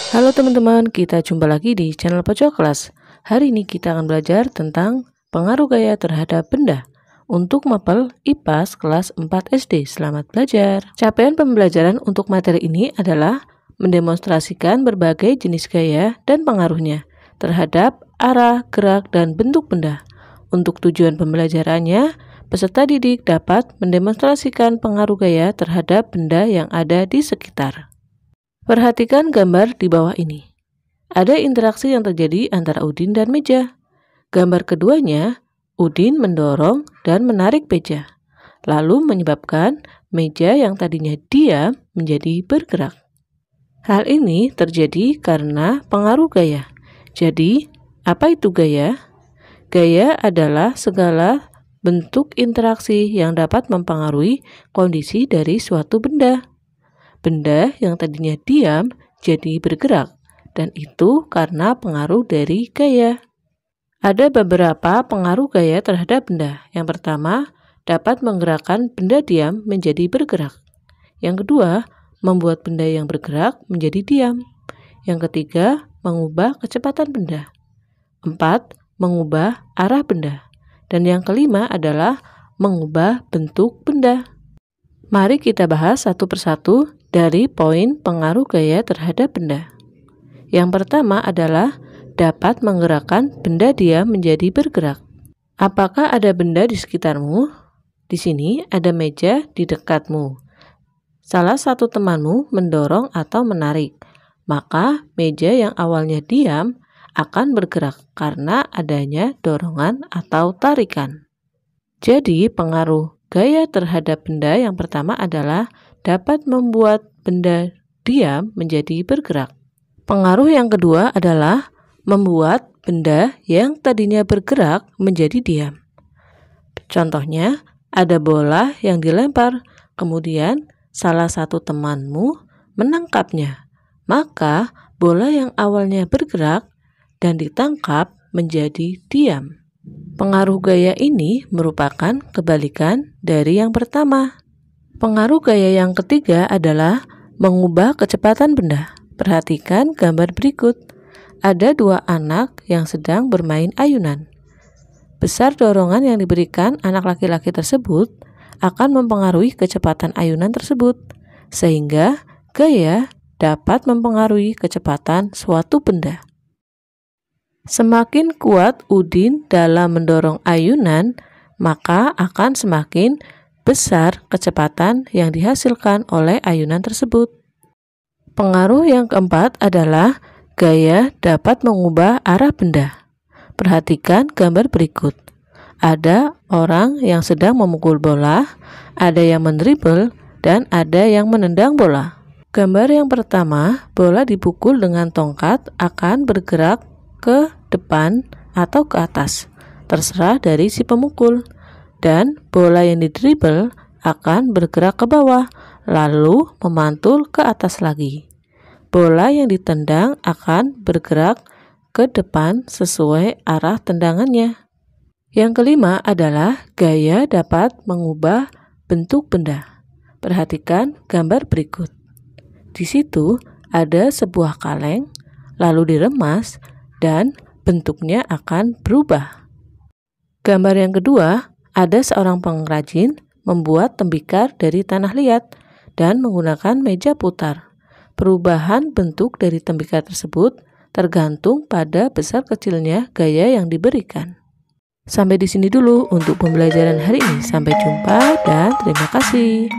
Halo teman-teman, kita jumpa lagi di channel Pojok Kelas. Hari ini kita akan belajar tentang pengaruh gaya terhadap benda untuk mapel IPAS kelas 4 SD. Selamat belajar. Capaian pembelajaran untuk materi ini adalah mendemonstrasikan berbagai jenis gaya dan pengaruhnya terhadap arah, gerak, dan bentuk benda. Untuk tujuan pembelajarannya, peserta didik dapat mendemonstrasikan pengaruh gaya terhadap benda yang ada di sekitar. Perhatikan gambar di bawah ini. Ada interaksi yang terjadi antara Udin dan meja. Gambar keduanya, Udin mendorong dan menarik meja, lalu menyebabkan meja yang tadinya diam menjadi bergerak. Hal ini terjadi karena pengaruh gaya. Jadi, apa itu gaya? Gaya adalah segala bentuk interaksi yang dapat mempengaruhi kondisi dari suatu benda. Benda yang tadinya diam jadi bergerak, dan itu karena pengaruh dari gaya. Ada beberapa pengaruh gaya terhadap benda. Yang pertama, dapat menggerakkan benda diam menjadi bergerak. Yang kedua, membuat benda yang bergerak menjadi diam. Yang ketiga, mengubah kecepatan benda. 4. Mengubah arah benda. Dan yang kelima adalah mengubah bentuk benda. Mari kita bahas satu persatu dari poin pengaruh gaya terhadap benda. Yang pertama adalah dapat menggerakkan benda diam menjadi bergerak. Apakah ada benda di sekitarmu? Di sini ada meja di dekatmu. Salah satu temanmu mendorong atau menarik, maka meja yang awalnya diam akan bergerak karena adanya dorongan atau tarikan. Jadi pengaruh gaya terhadap benda yang pertama adalah dapat membuat benda diam menjadi bergerak. Pengaruh yang kedua adalah membuat benda yang tadinya bergerak menjadi diam. Contohnya, ada bola yang dilempar, kemudian salah satu temanmu menangkapnya. Maka bola yang awalnya bergerak dan ditangkap menjadi diam. Pengaruh gaya ini merupakan kebalikan dari yang pertama. Pengaruh gaya yang ketiga adalah mengubah kecepatan benda. Perhatikan gambar berikut. Ada dua anak yang sedang bermain ayunan. Besar dorongan yang diberikan anak laki-laki tersebut akan mempengaruhi kecepatan ayunan tersebut, sehingga gaya dapat mempengaruhi kecepatan suatu benda. Semakin kuat Udin dalam mendorong ayunan, maka akan semakin besar kecepatan yang dihasilkan oleh ayunan tersebut. Pengaruh yang keempat adalah gaya dapat mengubah arah benda. Perhatikan gambar berikut. Ada orang yang sedang memukul bola, ada yang mendribel, dan ada yang menendang bola. Gambar yang pertama, bola dipukul dengan tongkat akan bergerak ke depan atau ke atas, terserah dari si pemukul. Dan bola yang didribel akan bergerak ke bawah, lalu memantul ke atas lagi. Bola yang ditendang akan bergerak ke depan sesuai arah tendangannya. Yang kelima adalah gaya dapat mengubah bentuk benda. Perhatikan gambar berikut. Di situ ada sebuah kaleng, lalu diremas, dan bentuknya akan berubah. Gambar yang kedua, ada seorang pengrajin membuat tembikar dari tanah liat dan menggunakan meja putar. Perubahan bentuk dari tembikar tersebut tergantung pada besar kecilnya gaya yang diberikan. Sampai di sini dulu untuk pembelajaran hari ini. Sampai jumpa dan terima kasih.